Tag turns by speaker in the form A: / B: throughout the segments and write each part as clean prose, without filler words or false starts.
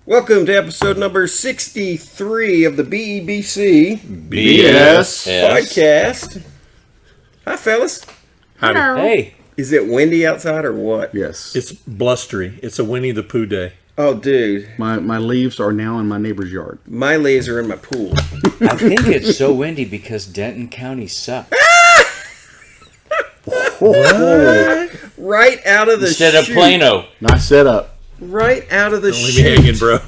A: Welcome to episode number 63 of the BEBC
B: BS
A: Podcast. Hi, fellas.
B: Howdy.
C: Hey.
A: Is it windy outside or what?
B: Yes.
C: It's blustery. It's a Winnie the Pooh day.
A: Oh, dude.
B: My leaves are now in my neighbor's yard.
A: My leaves are in my pool.
D: I think it's so windy because Denton County sucks.
A: Right out of the
D: Instead of
A: chute.
D: Plano.
B: Nice setup.
A: Right out of the
C: Don't leave me hanging,
A: chute.
C: bro.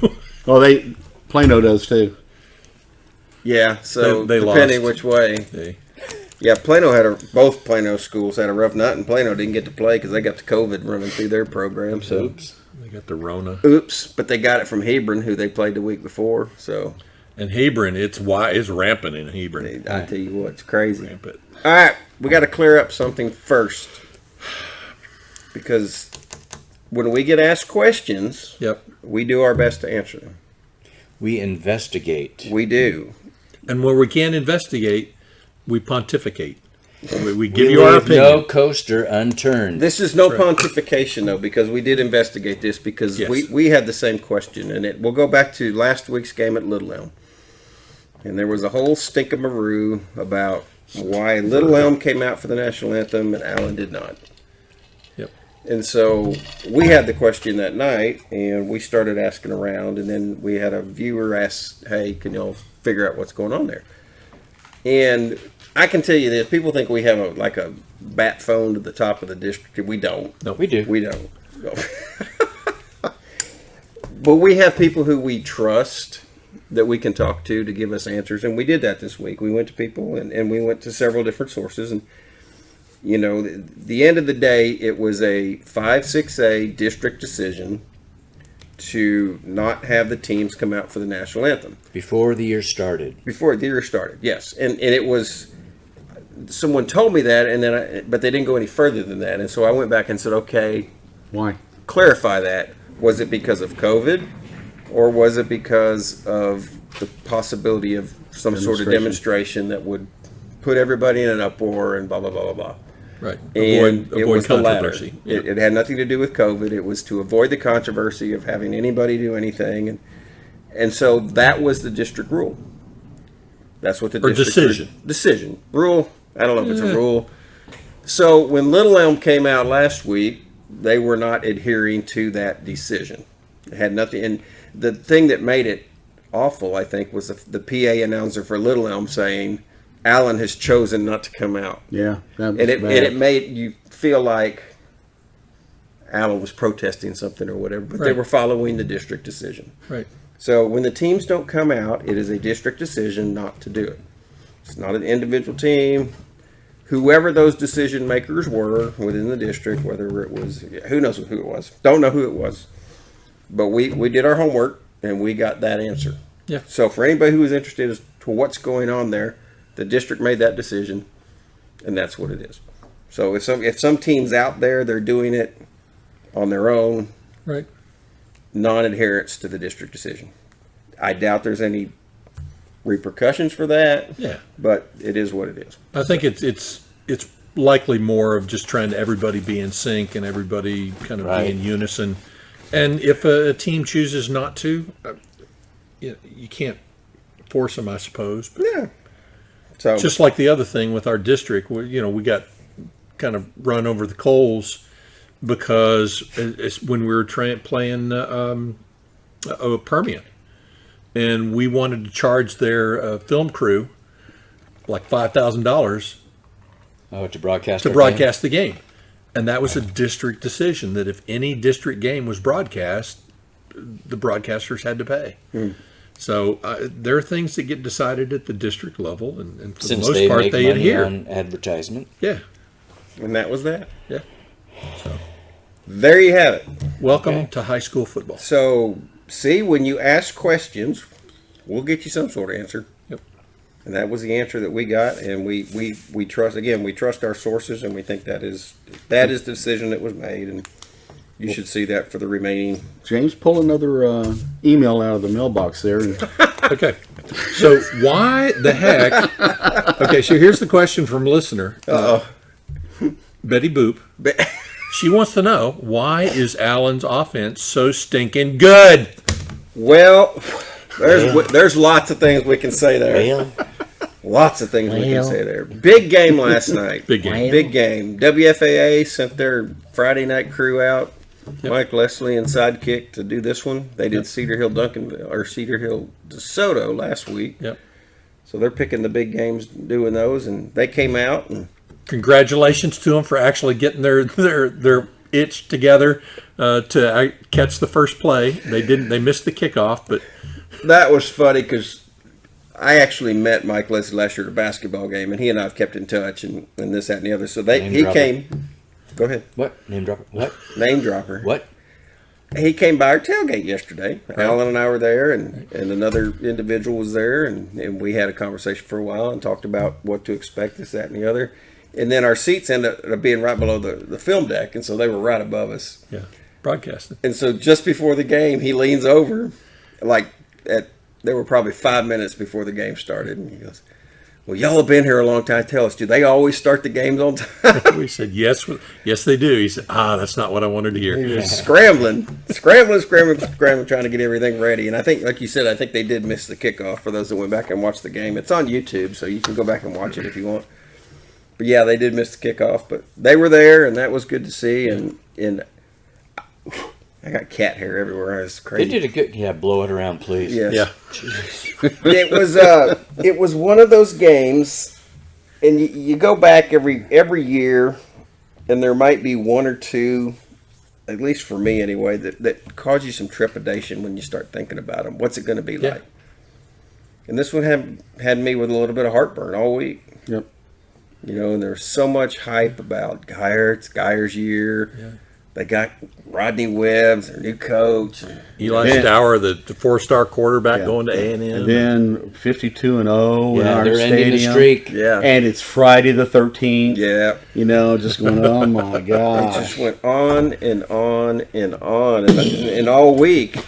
B: Oh, Plano does too.
A: Yeah, so
C: They
A: depending
C: lost.
A: which way.
C: Hey.
A: Yeah, both Plano schools had a rough night, and Plano didn't get to play because they got the COVID running through their program. So,
D: Oops.
C: They got the Rona.
A: but they got it from Hebron, who they played the week before. So,
C: And Hebron, it's rampant in Hebron.
A: I tell you what, it's crazy.
C: Rampant.
A: All right, we got to clear up something first because when we get asked questions,
C: Yep.
A: we do our best to answer them.
D: We investigate.
A: We do.
C: And where we can't investigate, we pontificate. We give
D: We
C: you our
D: leave
C: opinion.
D: no coaster unturned.
A: This is no pontification, though, because we did investigate this because
C: Yes.
A: we had the same question. And we'll go back to last week's game at Little Elm. And there was a whole stinkamaroo about why Little Elm came out for the national anthem and Allen did not.
C: Yep.
A: And so we had the question that night, and we started asking around, and then we had a viewer ask, hey, can y'all figure out what's going on there? And I can tell you this, people think we have a bat phone to the top of the district. We don't.
C: No,
D: We do.
A: We don't. No. But we have people who we trust that we can talk to give us answers, and we did that this week. We went to people, and we went to several different sources, and you know, the end of the day, it was a 5-6A district decision to not have the teams come out for the national anthem.
D: Before the year started.
A: Before the year started, yes. And it was, someone told me that, but they didn't go any further than that. And so I went back and said, okay,
B: Why?
A: clarify that. Was it because of COVID, or was it because of the possibility of some sort of demonstration that would put everybody in an uproar and blah, blah, blah, blah, blah.
C: right.
A: And it was the latter.
C: controversy.
A: It had nothing to do with COVID. It was to avoid the controversy of having anybody do anything, and so that was the district rule. That's what the district decision rule. I don't know if it's a rule. So when Little Elm came out last week, they were not adhering to that decision. It had nothing. And the thing that made it awful, I think, was the PA announcer for Little Elm saying, Allen has chosen not to come out.
B: Yeah. That was
A: And it
B: bad.
A: made you feel like Allen was protesting something or whatever, but they
C: Right.
A: were following the district decision.
C: Right.
A: So when the teams don't come out, it is a district decision not to do it. It's not an individual team. Whoever those decision makers were within the district, whether it was, who knows who it was. Don't know who it was. But we did our homework, and we got that answer.
C: Yeah.
A: So for anybody who is interested as to what's going on there, the district made that decision, and that's what it is. So if some teams out there, they're doing it on their own,
C: Right.
A: non-adherence to the district decision. I doubt there's any repercussions for that.
C: Yeah.
A: But it is what it is.
C: I think it's likely more of just trying to everybody be in sync and everybody kind of
D: Right.
C: be in unison. And if a team chooses not to, you can't force them, I suppose. But
A: Yeah. So
C: just like the other thing with our district, we got kind of run over the coals because when we were playing Permian, and we wanted to charge their film crew like $5,000
D: To broadcast
C: to
D: our
C: broadcast the game. And that was a district decision that if any district game was broadcast, the broadcasters had to pay. So there are things that get decided at the district level, and for
D: Since
C: the most
D: they
C: part,
D: make
C: they
D: money
C: adhere.
D: on advertisement.
C: Yeah,
A: and that was that.
C: yeah. So
A: There you have it.
C: welcome
D: Okay.
C: to high school football.
A: So see, when you ask questions, we'll get you some sort of answer.
C: Yep.
A: And that was the answer that we got, and we trust, again, we trust our sources, and we think that is the decision that was made, and you should see that for the remaining.
B: James, pull another email out of the mailbox there. And
C: Okay. So why the heck? Okay, so here's the question from a listener. Betty Boop. She wants to know, why is Allen's offense so stinking good?
A: Well, there's lots of things we can say there.
D: Well,
A: Lots of things we can say there. Big game last night.
C: Big game.
A: Big game. WFAA sent their Friday night crew out.
C: Yep.
A: Mike Leslie and Sidekick to do this one. They did Cedar Hill DeSoto last week.
C: Yep.
A: So they're picking the big games, doing those, and they came out. And
C: Congratulations to them for actually getting their itch together to catch the first play. They missed the kickoff, but
A: that was funny because I actually met Mike Leslie last year at a basketball game, and he and I have kept in touch and this, that, and the other. So he came. Go ahead.
D: what? Name dropper? What?
A: Name dropper.
D: What?
A: He came by our tailgate yesterday. Right. Alan and I were there, and another individual was there, and we had a conversation for a while and talked about what to expect, this, that, and the other. And then our seats ended up being right below the film deck, and so they were right above us.
C: yeah, broadcasting.
A: And so just before the game, he leans over, there were probably 5 minutes before the game started, and he goes, "Well, y'all have been here a long time. Tell us, do they always start the games on time?"
C: We said, yes, they do. He said, that's not what I wanted to hear.
A: He was scrambling, trying to get everything ready. And I think, like you said, I think they did miss the kickoff for those that went back and watched the game. It's on YouTube, so you can go back and watch it if you want. But yeah, they did miss the kickoff, but they were there, and that was good to see. And I got cat hair everywhere. It's crazy.
D: They did a good. Yeah, blow it around, please.
A: Yes.
C: Yeah.
A: It was one of those games, and you go back every year, and there might be one or two, at least for me anyway, that cause you some trepidation when you start thinking about them. What's it going to be like? And this one had me with a little bit of heartburn all week.
B: Yep.
A: And there's so much hype about Guyer. It's Guyer's year.
C: Yeah.
A: They got Rodney Webbs, their new coach.
C: Eli Stour, the 4-star quarterback, going to A&M.
B: And then 52-0 in
D: Yeah,
B: our
D: they're ending the
B: stadium.
D: streak.
A: Yeah.
B: And it's Friday the 13th.
A: Yeah.
B: Just going, oh my
A: It
B: God.
A: just went on and on and on and all week.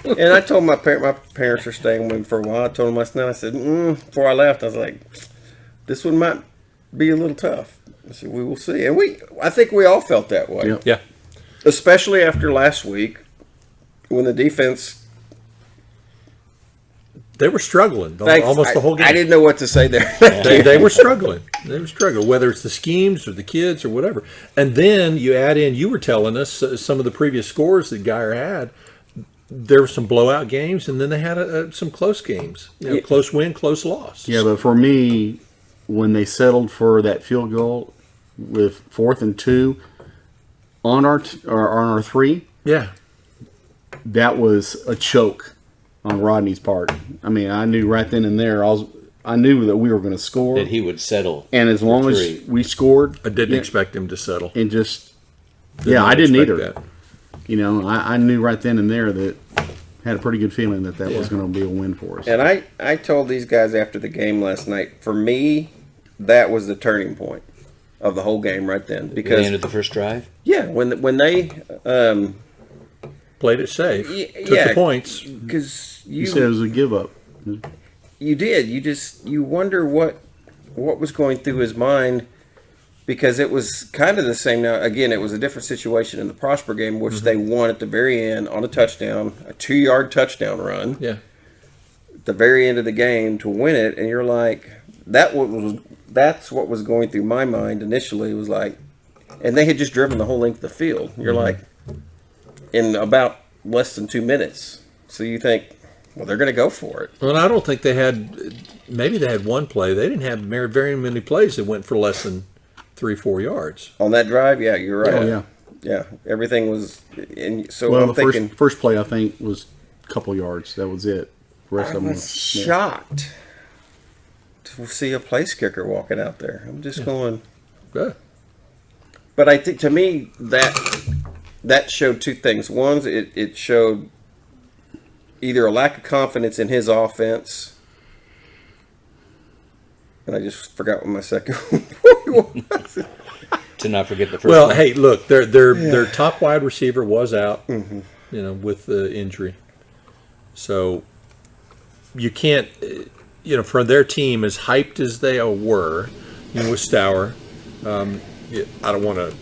A: And I told my parents are staying with me for a while. I told them last night, I said, before I left, I was like, this one might be a little tough. I said, we will see. And I think we all felt that way.
B: Yep.
C: Yeah.
A: Especially after last week when the defense...
C: They were struggling almost the whole game.
A: I didn't know what to say there.
C: They were struggling. Whether it's the schemes or the kids or whatever. And then you add in, you were telling us some of the previous scores that Guyer had. There were some blowout games, and then they had some close games. Close win, close loss.
B: Yeah, but for me, when they settled for that field goal with 4th and 2 on our 3,
C: Yeah.
B: that was a choke on Rodney's part. I mean, I knew right then and there, I knew that we were going to score.
D: That he would settle.
B: And as long as we scored,
C: I didn't expect him to settle.
B: and just,
C: Did
B: I didn't
C: expect
B: either.
C: that.
B: I knew right then and there that had a pretty good feeling that was going to be a win for us.
A: And I told these guys after the game last night, for me, that was the turning point of the whole game right then. Because
D: They ended the first drive.
A: yeah, when they
C: Played it safe. Took
A: yeah,
C: the points.
A: because
B: You said it was a give up.
A: you did. You wonder what was going through his mind, because it was kind of the same. Now again, it was a different situation in the Prosper game, which they won at the very end on a touchdown, a 2-yard touchdown run.
C: Yeah.
A: At the very end of the game to win it, and you're like, that's what was going through my mind initially. It was like, and they had just driven the whole length of the field. You're like, in about less than 2 minutes. So you think, well, they're going to go for it.
C: Well, I don't think they had. Maybe they had one play. They didn't have very many plays that went for less than 3-4 yards
A: On that drive, yeah, you're right.
B: Oh, yeah.
A: Yeah, everything was. And so
B: Well,
A: I'm
B: the
A: thinking,
B: first play, I think, was a couple yards. That was it. The rest
A: I
B: of them
A: was shocked to see a place kicker walking out there. I'm just going.
C: Yeah.
A: But I think, to me, that showed two things. One, it showed either a lack of confidence in his offense, and I just forgot what my second one was.
D: To not forget the first
C: Well,
D: one.
C: hey, look, their top wide receiver was out, with the injury. So you can't, for their team, as hyped as they were, with Stour, I don't want to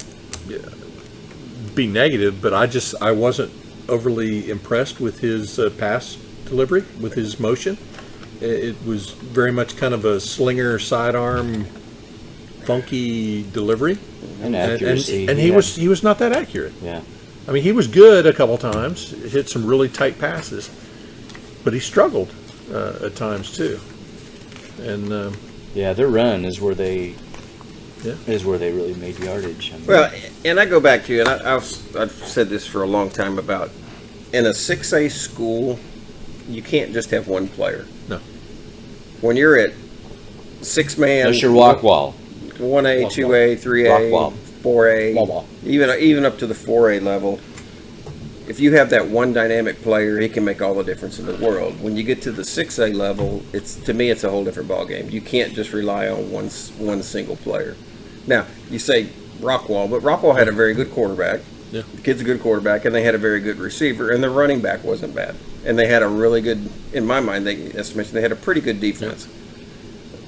C: be negative, but I wasn't overly impressed with his pass delivery, with his motion. It was very much kind of a slinger, sidearm, funky delivery.
D: And accuracy.
C: And he was not that accurate.
D: Yeah.
C: I mean, he was good a couple times, hit some really tight passes, but he struggled at times too. And
D: their run is where they really made yardage. I mean,
A: Well, and I go back to, and I've said this for a long time about, in a 6A school, you can't just have one player.
C: No.
A: When you're at 6-man,
D: that's your walk wall.
A: 1A, 2A, 3A,
D: Rock wall.
A: 4A,
B: Wall.
A: even up to the 4A level, if you have that one dynamic player, he can make all the difference in the world. When you get to the 6A level, to me it's a whole different ballgame. You can't just rely on one single player. Now, you say Rockwall, but Rockwall had a very good quarterback.
C: Yeah.
A: The kid's a good quarterback, and they had a very good receiver, and the running back wasn't bad. And they had a really good, in my mind, they had a pretty good defense. Yeah.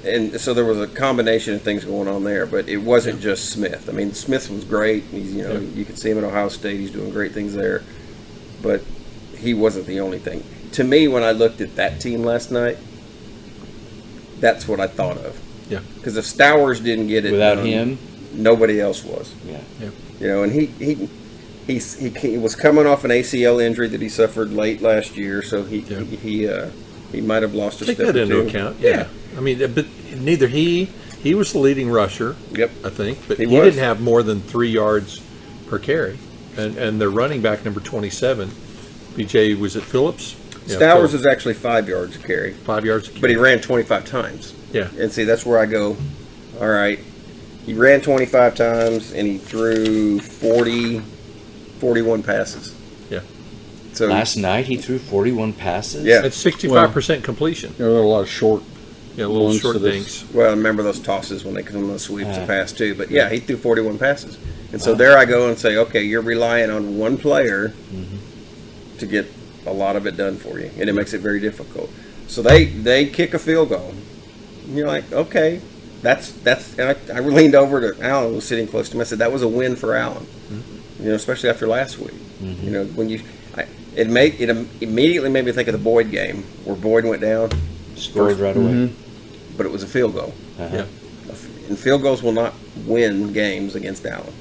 A: And so there was a combination of things going on there, but it wasn't just Smith. I mean, Smith was great. He's, you could see him at Ohio State. He's doing great things there, but he wasn't the only thing. To me, when I looked at that team last night, that's what I thought of.
C: Yeah.
A: Because if Stowers didn't get it
D: Without
A: done,
D: him,
A: nobody else was.
D: Yeah.
A: And he was coming off an ACL injury that he suffered late last year, so he might have lost a
C: take
A: step
C: that
A: or
C: into
A: two.
C: account. Yeah. I mean, but neither he was the leading rusher.
A: Yep.
C: I think, but
A: He
C: he
A: was.
C: didn't have more than 3 yards per carry, and their running back number 27, BJ, was it Phillips? Yeah,
A: Stowers
C: Phillips.
A: was actually 5 yards a carry,
C: 5 yards a carry.
A: but he ran 25 times.
C: Yeah.
A: And see, that's where I go, all right, he ran 25 times and he threw 41 passes.
C: Yeah.
A: So
D: last night he threw 41 passes.
A: Yeah.
C: That's 65% completion.
B: There were a lot of short.
C: Yeah, little
B: ones
C: short
B: to this.
C: dinks.
A: Well, I remember those tosses when they come on the sweeps to pass too. But yeah, he threw 41 passes. And so there I go and say, okay, you're relying on one player to get a lot of it done for you. And it makes it very difficult. So they kick a field goal. And you're like, okay, that's and I leaned over to Alan, who was sitting close to me. I said, that was a win for Alan. Especially after last week. When it immediately made me think of the Boyd game where Boyd went down,
D: Scored right away.
A: but it was a field goal.
C: Yeah.
A: And field goals will not win games against Allen.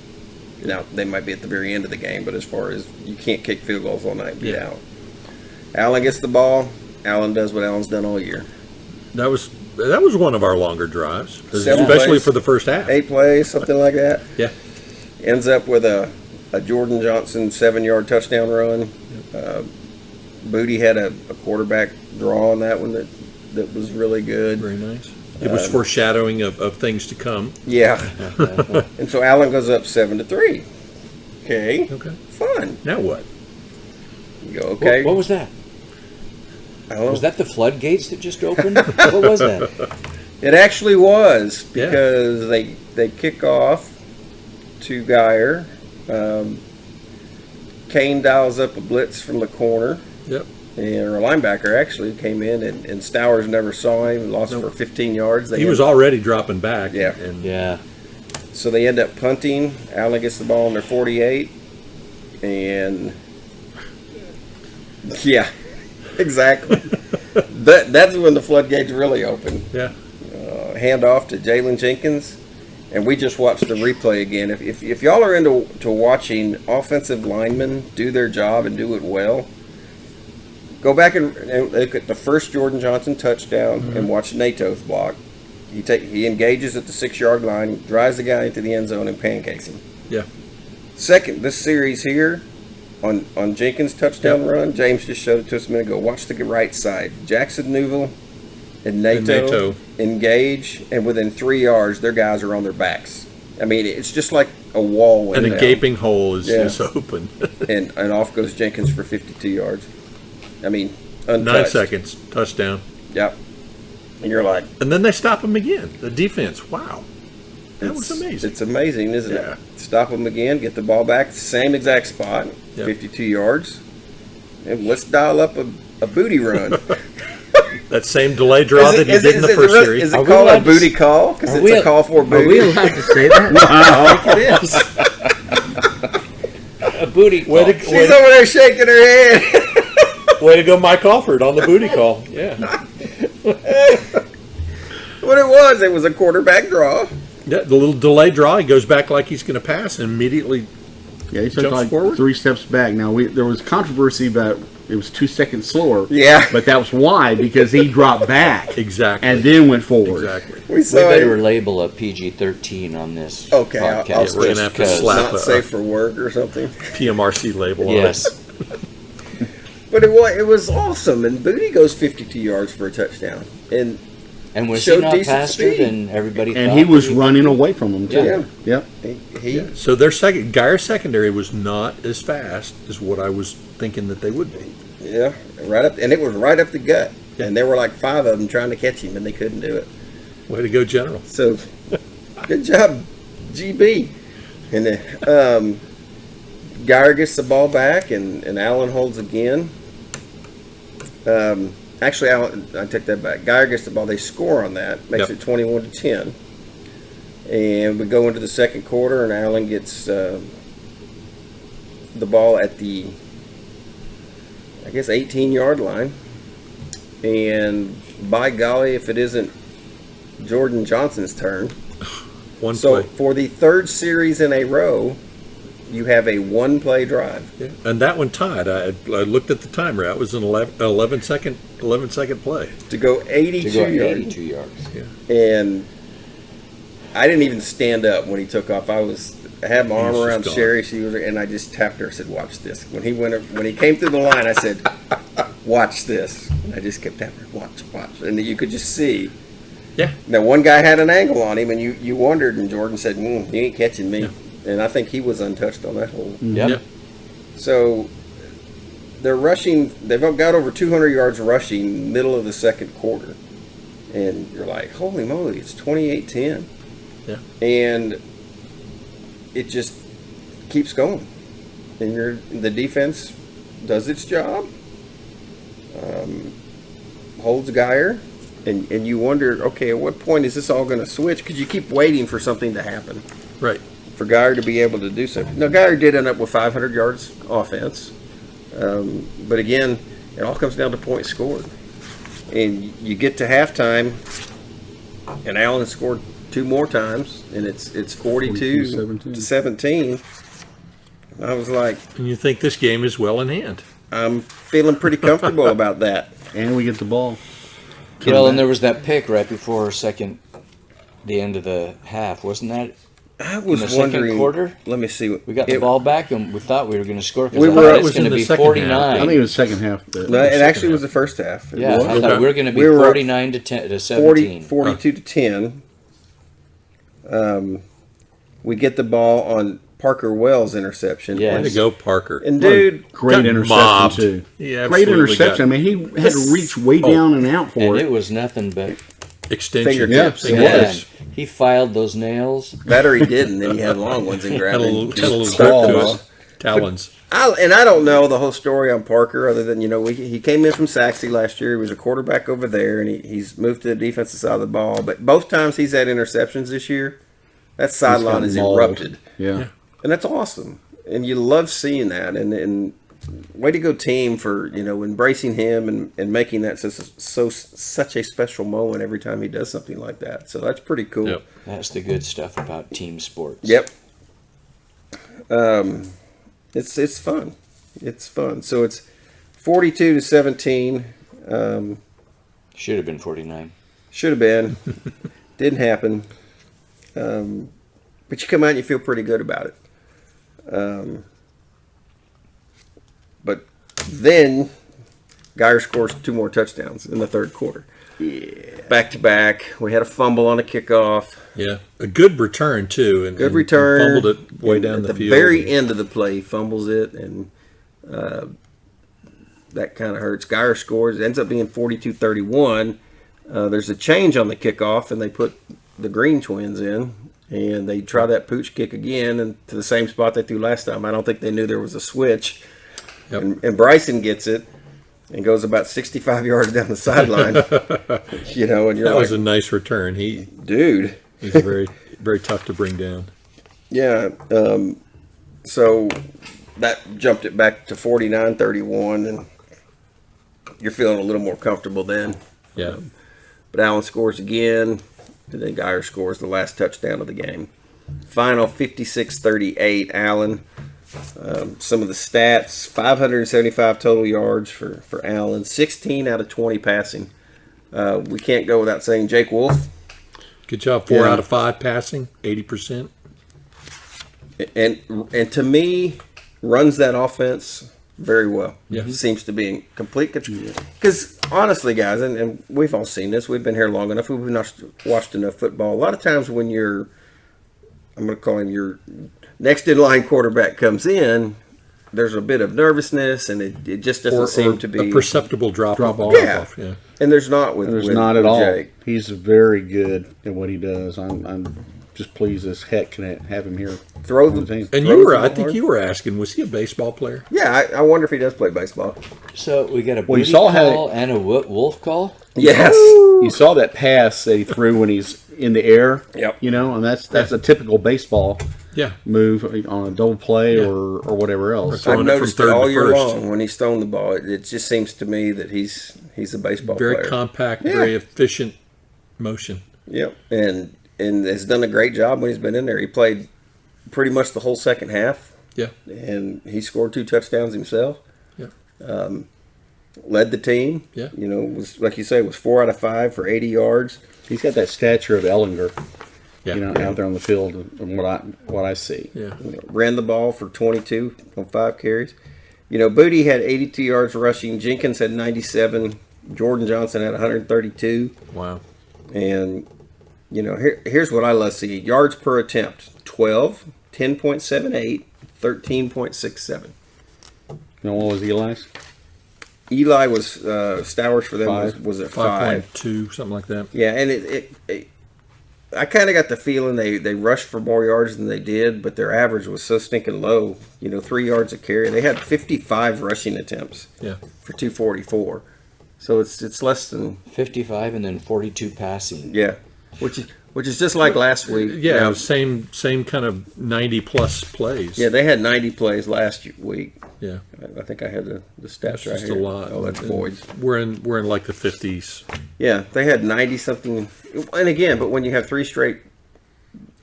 A: Now, they might be at the very end of the game, but as far as you can't kick field goals all night and beat Allen. Allen gets the ball. Allen does what Allen's done all year.
C: That was one of our longer drives,
A: 7
C: especially
A: plays,
C: for the first half.
A: 8 plays, something like that.
C: Yeah.
A: Ends up with a Jordan Johnson 7-yard touchdown run. Booty had a quarterback draw on that one that was really good.
C: Very nice. It was foreshadowing of things to come.
A: Yeah. And so Allen goes up 7-3. Okay. Fun.
C: Now what?
A: You go, okay.
D: What was that?
A: I don't know.
D: Was that the floodgates that just opened? What was that?
A: It actually was, because they kick off to Guyer. Kane dials up a blitz from the corner.
C: Yep.
A: And our linebacker actually came in, and Stowers never saw him, lost for 15 yards.
C: He was already dropping back.
A: Yeah.
D: Yeah.
A: So they end up punting. Allen gets the ball on their 48. And, yeah, exactly. That's when the floodgates really open.
C: Yeah.
A: Hand off to Jalen Jenkins. And we just watched the replay again. If y'all are into watching offensive linemen do their job and do it well, go back and look at the first Jordan Johnson touchdown and watch NATO's block. He engages at the 6-yard line, drives the guy into the end zone, and pancakes him.
C: Yeah.
A: Second, this series here, on Jenkins' touchdown run, James just showed it to us a minute ago. Watch the right side. Jackson Newville and NATO engage, and within 3 yards, their guys are on their backs. I mean, it's just like a wall went
C: And a
A: down.
C: gaping hole is open.
A: and off goes Jenkins for 52 yards. I mean,
C: 9
A: untouched.
C: seconds, touchdown.
A: Yep. And you're like,
C: And then they stop him again. The defense, wow. That was amazing.
A: It's amazing, isn't
C: Yeah.
A: it? Stop them again, get the ball back, same exact spot,
C: Yep.
A: 52 yards. And let's dial up a booty run.
C: That same delay draw that he did in the first series.
A: Is
D: Are
A: it
D: we
A: called a
D: allowed to
A: booty call? Because it's a call for
D: Are
A: booty.
D: we allowed to say that?
A: I think it is.
D: booty call.
A: She's over there shaking her head.
C: Way to go, Mike Alford, on the booty call. Yeah.
A: What it was a quarterback draw.
C: Yeah, the little delay draw, he goes back like he's going to pass and immediately
B: Yeah, he took
C: jumps
B: like
C: forward.
B: 3 steps back. Now, there was controversy about it was 2 seconds slower.
A: Yeah.
B: But that was why, because he dropped back.
C: Exactly.
B: And then went forward.
C: Exactly.
A: We
D: We
A: saw
D: better
A: it.
D: label a PG-13 on this
A: Okay, I'll-
D: podcast.
C: we're gonna have to
D: just 'cause-
C: slap
A: Not safe for work or something.
C: PMRC label on
D: Yes.
C: it.
A: But it was awesome. And Booty goes 52 yards for a touchdown. And
D: And was he
A: Showed
D: not
A: decent
D: faster
A: speed.
D: than everybody
B: And
D: thought?
B: he was running away from them, too.
D: Yeah.
B: Yep.
A: he
C: So their Guyer secondary was not as fast as what I was thinking that they would be.
A: yeah, right up, and it was right up the gut. And there were like 5 of them trying to catch him, and they couldn't do it.
C: Way to go, General.
A: So, good job, GB. And Guyer gets the ball back, and Allen holds again. Actually, I take that back. Guyer gets the ball. They score on that. Makes
C: Yep.
A: it 21-10. And we go into the second quarter, and Allen gets the ball at the, I guess, 18-yard line. And by golly, if it isn't Jordan Johnson's turn.
C: One
A: So
C: play.
A: for the third series in a row, you have a one-play drive.
C: Yeah. And that one tied. I looked at the timer. That was an 11 second play.
A: To go 82
D: to go
A: yards.
D: 82 yards.
A: And I didn't even stand up when he took off. I had my arm
C: was
A: around
C: just
A: Sherry. She was, and I just tapped her. I said, "Watch this." When he came through the line, I said, "Watch this." And I just kept tapping her, "Watch." And you could just see.
C: Yeah.
A: Now one guy had an angle on him, and you wondered. And Jordan said, "You ain't catching me."
C: Yeah.
A: And I think he was untouched on that hole.
D: Yep.
C: Yeah.
A: So they're rushing. They've got over 200 yards rushing middle of the second quarter, and you're like, "Holy moly! It's 28-10."
C: Yeah.
A: And it just keeps going, and the defense does its job, holds Guyer, and you wonder, okay, at what point is this all going to switch? Because you keep waiting for something to happen,
C: Right.
A: for Guyer to be able to do something. Now, Guyer did end up with 500 yards offense, but again, it all comes down to points scored. And you get to halftime, and Allen scored 2 more times, and it's 42-17. I was like,
C: And you think this game is well in hand.
A: I'm feeling pretty comfortable about that.
B: And we get the ball.
D: Well, and there was that pick right before the end of the half, wasn't that?
A: I was
D: In the second
A: wondering.
D: quarter?
A: Let me see.
D: We got the ball back, and we thought we were going to score because
A: We
D: I
A: were-
D: thought
C: it
D: it's
C: was
D: going
C: in
D: to
C: the
D: be
C: second half.
D: 49.
B: I think it was second half.
A: No, it actually was the first half. It
D: Yeah,
A: was.
D: I thought we were going to be
A: We were up
D: 49 to 17.
A: 42-10. We get the ball on Parker Wells' interception.
D: Yeah.
C: Way to go, Parker.
A: And dude,
B: Great
C: Got
B: interception,
C: mobbed.
B: too.
C: He
B: Great
C: absolutely
B: interception.
C: got
B: I mean, he had to reach way down and out for
D: And
B: it.
D: it was nothing but
C: extension.
A: Fingertips.
C: Yeah,
A: It
D: man,
A: was.
D: he filed those nails.
A: better he didn't. Then he had long ones and
C: Had
A: grabbed
C: a
A: it.
C: little, had a little
A: Claw.
C: grip to his talons.
A: And I don't know the whole story on Parker other than, he came in from Saxe last year. He was a quarterback over there, and he's moved to the defensive side of the ball. But both times he's had interceptions this year, that sideline
B: got
A: is
B: mauled.
A: erupted.
B: Yeah.
A: And that's awesome. And you love seeing that. And way to go, team, for, embracing him and making that such a special moment every time he does something like that. So that's pretty cool.
C: Yep.
D: That's the good stuff about team sports.
A: Yep. It's fun. It's fun. So it's 42-17.
D: Should have been 49.
A: Should have been. Didn't happen. But you come out and you feel pretty good about it. But then Guyer scores 2 more touchdowns in the third quarter. Yeah. Back to back. We had a fumble on a kickoff.
C: Yeah, a good return too, and
A: Good
C: and
A: return.
C: fumbled it way
A: And
C: down
A: at
C: the
A: the
C: field.
A: very end of the play, fumbles it, and that kind of hurts. Guyer scores. It ends up being 42-31. There's a change on the kickoff, and they put the Green twins in, and they try that pooch kick again, and to the same spot they threw last time. I don't think they knew there was a switch.
C: Yep.
A: And Bryson gets it and goes about 65 yards down the sideline. And you're
C: That
A: like,
C: was a nice return. He's
A: dude.
C: very very tough to bring down.
A: Yeah. So that jumped it back to 49-31, and you're feeling a little more comfortable then.
C: Yeah.
A: But Allen scores again, and then Guyer scores the last touchdown of the game. Final 56-38, Allen. Some of the stats: 575 total yards for Allen, 16 out of 20 passing. We can't go without saying Jake Wolf.
C: Good job. 4 out of 5 passing, 80%.
A: And to me, runs that offense very well.
C: Yeah.
A: Seems to be in complete control. Because honestly, guys, and we've all seen this. We've been here long enough. We've not watched enough football. A lot of times when I'm going to call him your next in line quarterback comes in, there's a bit of nervousness, and it just doesn't seem to be
C: a perceptible drop off.
A: Yeah. And there's not with
B: not at all.
A: Jake.
B: He's very good at what he does. I'm just pleased as heck can have him here.
A: Throw
B: on
A: the
B: team.
C: And I think you were asking, was he a baseball player?
A: Yeah, I wonder if he does play baseball.
D: So we got a
B: Well, you
D: booty
B: saw
D: call and a wolf call.
A: Yes.
B: You saw that pass that he threw when he's in the air.
A: Yep.
B: You know, and that's a typical baseball
C: Yeah.
B: move on a double play
C: Yeah.
B: or whatever else.
A: I've
C: Throwing it from
A: noticed
C: third
A: it all
C: to
A: year
C: first.
A: long when he's thrown the ball. It just seems to me that he's a baseball
C: Very
A: player.
C: compact,
A: Yeah.
C: very efficient motion.
A: Yep, and has done a great job when he's been in there. He played pretty much the whole second half.
C: Yeah.
A: And he scored 2 touchdowns himself.
C: Yeah.
A: Led the team.
C: Yeah.
A: You know, was like you say, was 4 out of 5 for 80 yards.
B: He's got that stature of Ellinger.
C: Yeah.
B: You know, out there on the field, and what I see.
C: Yeah.
A: You know, ran the ball for 22 on 5 carries. You know, Booty had 82 yards rushing. Jenkins had 97. Jordan Johnson had 132.
C: Wow.
A: And, you know, here's what I love to see. Yards per attempt, 12, 10.78, 13.67.
B: You know what was Eli's?
A: Eli was, Stowers for them
B: 5.
A: was at 5.
C: 5.2, something like that.
A: Yeah, and I kind of got the feeling they rushed for more yards than they did, but their average was so stinking low. You know, 3 yards a carry. They had 55 rushing attempts
C: Yeah.
A: for 244. So it's less than
D: 55 and then 42 passing.
A: yeah, which is just like last week.
C: Yeah,
A: Now,
C: same kind of 90-plus plays.
A: yeah, they had 90 plays last week.
C: Yeah.
A: I think I had the stats
C: That's
A: right
C: just
A: here.
C: a lot.
A: Oh, that's
C: And
A: Boyd's.
C: We're in like the 50s.
A: Yeah, they had 90 something. And again, but when you have 3 straight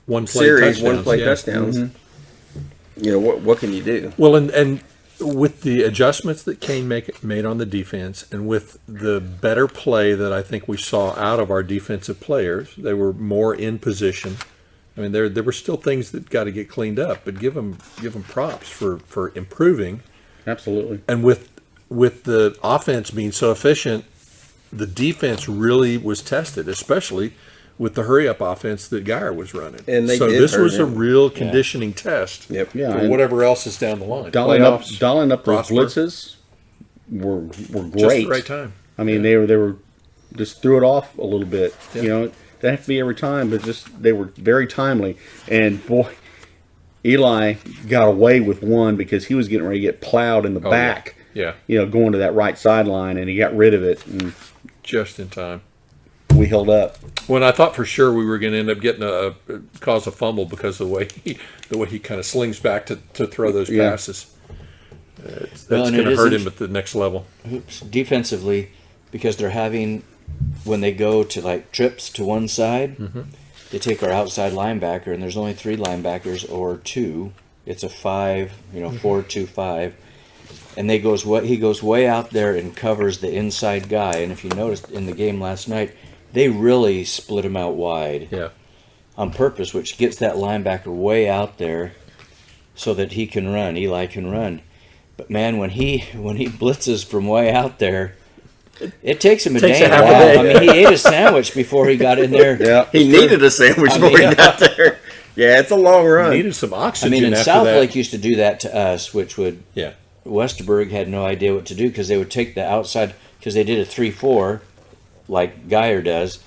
C: One play
A: series,
C: touchdowns.
A: 1 play
C: yeah.
A: touchdowns, you know what can you do?
C: Well, and with the adjustments that Kane made on the defense, and with the better play that I think we saw out of our defensive players, they were more in position. I mean, there were still things that got to get cleaned up, but give them props for improving.
B: Absolutely.
C: And with the offense being so efficient, the defense really was tested, especially with the hurry-up offense that Guyer was running.
A: And they
C: so
A: did
C: this
A: hurt
C: was a
A: him.
C: real conditioning test
A: Yep.
B: Yeah,
C: for
B: and
C: whatever else is down the line.
B: dialing up those
C: prosper.
B: blitzes were great.
C: Just the right time.
B: I mean, they were just threw it off a little bit.
C: Yeah.
B: You know, it doesn't have to be every time, but just they were very timely. And boy, Eli got away with one because he was getting ready to get plowed in the back.
C: Yeah.
B: You know, going to that right sideline, and he got rid of it, and
C: Just in time.
B: we held up.
C: When I thought for sure we were going to end up getting cause a fumble because of the way he kind of slings back to throw those
B: Yeah.
C: passes. That's
D: Well, and
C: going to
D: it
C: hurt
D: isn't-
C: him at the next level.
D: Defensively, because they're having, when they go to like trips to one side, they take our outside linebacker, and there's only 3 linebackers or 2. It's a 5, 4-2-5. And he goes way out there and covers the inside guy. And if you noticed in the game last night, they really split him out wide
C: Yeah.
D: on purpose, which gets that linebacker way out there so that he can run. Eli can run. But man, when he blitzes from way out there, it takes him a
C: Takes
D: dang
C: a half a
D: while.
C: day.
D: I mean, he ate a sandwich before he got in there.
B: Yeah.
A: He needed a sandwich before he
D: yeah.
A: got there. Yeah, it's a long run.
C: Needed some
D: I
C: oxygen
D: mean, and
C: after
D: South
C: that.
D: Lake used to do that to us, which would
C: Yeah.
D: Westerberg had no idea what to do because they would take the outside, because they did a 3-4 like Guyer does,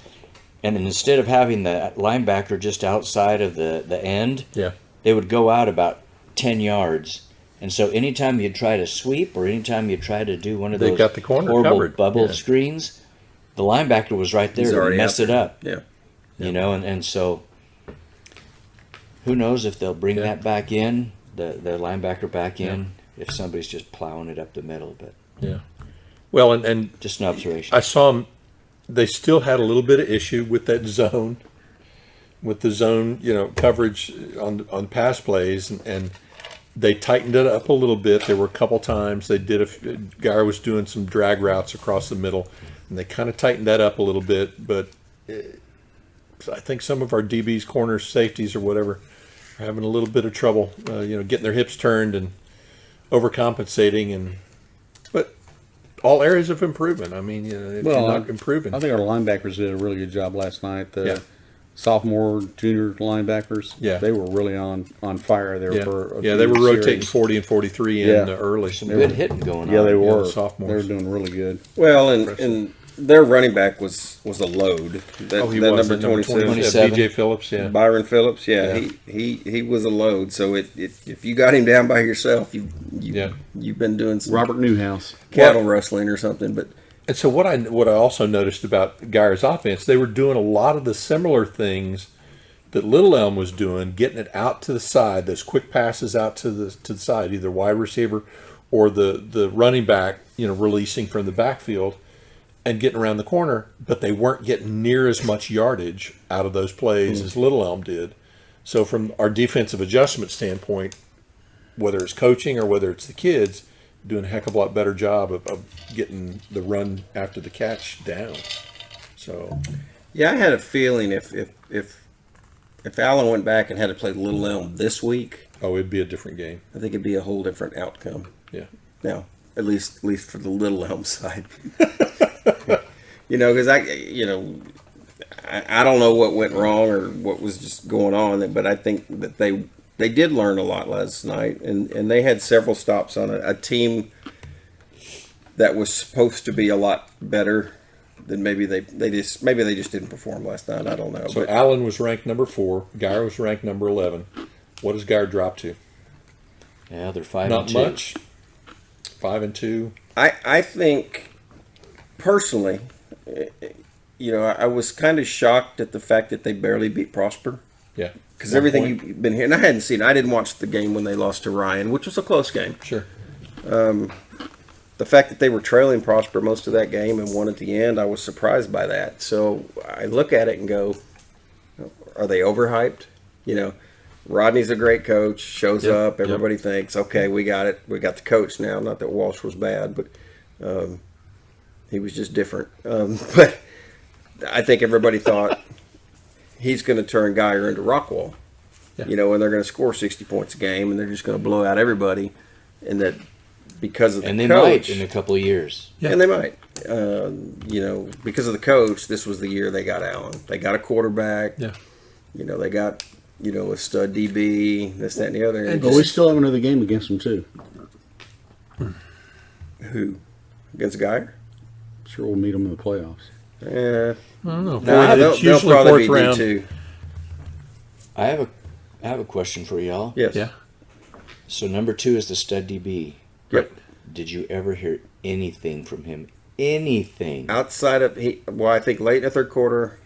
D: and then instead of having the linebacker just outside of the end,
C: Yeah.
D: they would go out about 10 yards. And so anytime you try to sweep or anytime you try to do one of
C: They
D: those
C: got the corner
D: horrible
C: covered.
D: bubble
C: Yeah.
D: screens, the linebacker was right there
A: He's
D: to
A: already
D: mess
A: out
D: it
A: there.
D: up.
A: Yeah.
D: You know, and so who knows if they'll bring that back in. the linebacker back in if somebody's just plowing it up the middle. But
C: Yeah. Well, and
D: just an observation.
C: I saw them. They still had a little bit of issue with that zone, with the zone, coverage on pass plays, and they tightened it up a little bit. There were a couple times they did. Guyer was doing some drag routes across the middle, and they kind of tightened that up a little bit. But I think some of our DBs, corners, safeties, or whatever, are having a little bit of trouble, getting their hips turned and overcompensating. But all areas of improvement. I mean, if you're not improving.
B: I think our linebackers did a really good job last night. The sophomore, junior linebackers, they were really on fire there for a
C: they were
B: series.
C: rotating 40 and 43 in early.
D: Some good hitting going on.
B: Yeah, they were.
C: the sophomores.
B: They were doing really good.
A: Well, and their running back was a load. That,
C: He
A: that
C: was
A: number
C: at number
A: 27,
C: BJ Phillips,
A: Byron Phillips. He was a load. So if you got him down by yourself, you've been doing some
B: Robert Newhouse.
A: cattle rustling or something. But
C: And so what I also noticed about Guyer's offense, they were doing a lot of the similar things that Little Elm was doing, getting it out to the side, those quick passes out to the side, either wide receiver or the running back, releasing from the backfield and getting around the corner, but they weren't getting near as much yardage out of those plays as Little Elm did. So from our defensive adjustment standpoint, whether it's coaching or whether it's the kids, doing a heck of a lot better job of getting the run after the catch down. So,
A: yeah, I had a feeling if Allen went back and had to play Little Elm this week,
C: it'd be a different game.
A: I think it'd be a whole different outcome.
C: Yeah.
A: Now, at least for the Little Elm side, because I don't know what went wrong or what was just going on, but I think that they did learn a lot last night, and they had several stops on a team that was supposed to be a lot better than maybe they just didn't perform last night. I don't know.
C: So Allen was ranked number 4. Guyer was ranked number 11. What does Guyer drop to?
D: Yeah, they're 5-2.
C: Not much. 5-2.
A: I think personally, I was kind of shocked at the fact that they barely beat Prosper.
C: Yeah.
A: Because everything you've been hearing, I hadn't seen. I didn't watch the game when they lost to Ryan, which was a close game.
C: Sure.
A: The fact that they were trailing Prosper most of that game and won at the end, I was surprised by that. So I look at it and go, are they overhyped? Rodney's a great coach, shows up, everybody thinks, okay, we got it. We got the coach now. Not that Walsh was bad, but he was just different. But I think everybody thought he's going to turn Guyer into Rockwall.
C: Yeah.
A: And they're going to score 60 points a game, and they're just going to blow out everybody. And that because of the coach.
D: And they might in a couple of years.
A: Yeah. And they might. Because of the coach, this was the year they got Allen. They got a quarterback.
C: Yeah.
A: They got, a stud DB, this, that, and the other.
B: But we still have another game against them, too.
A: Who? Against Guyer?
B: Sure, we'll meet them in the playoffs.
A: Yeah.
C: I don't know.
A: They'll
C: usually
A: probably
C: fourth
A: be
C: round.
A: D2.
D: I have a question for y'all.
A: Yes.
C: Yeah.
D: So number 2 is the stud DB.
A: Yep.
D: Did you ever hear anything from him? Anything?
A: Outside of I think late in the third quarter,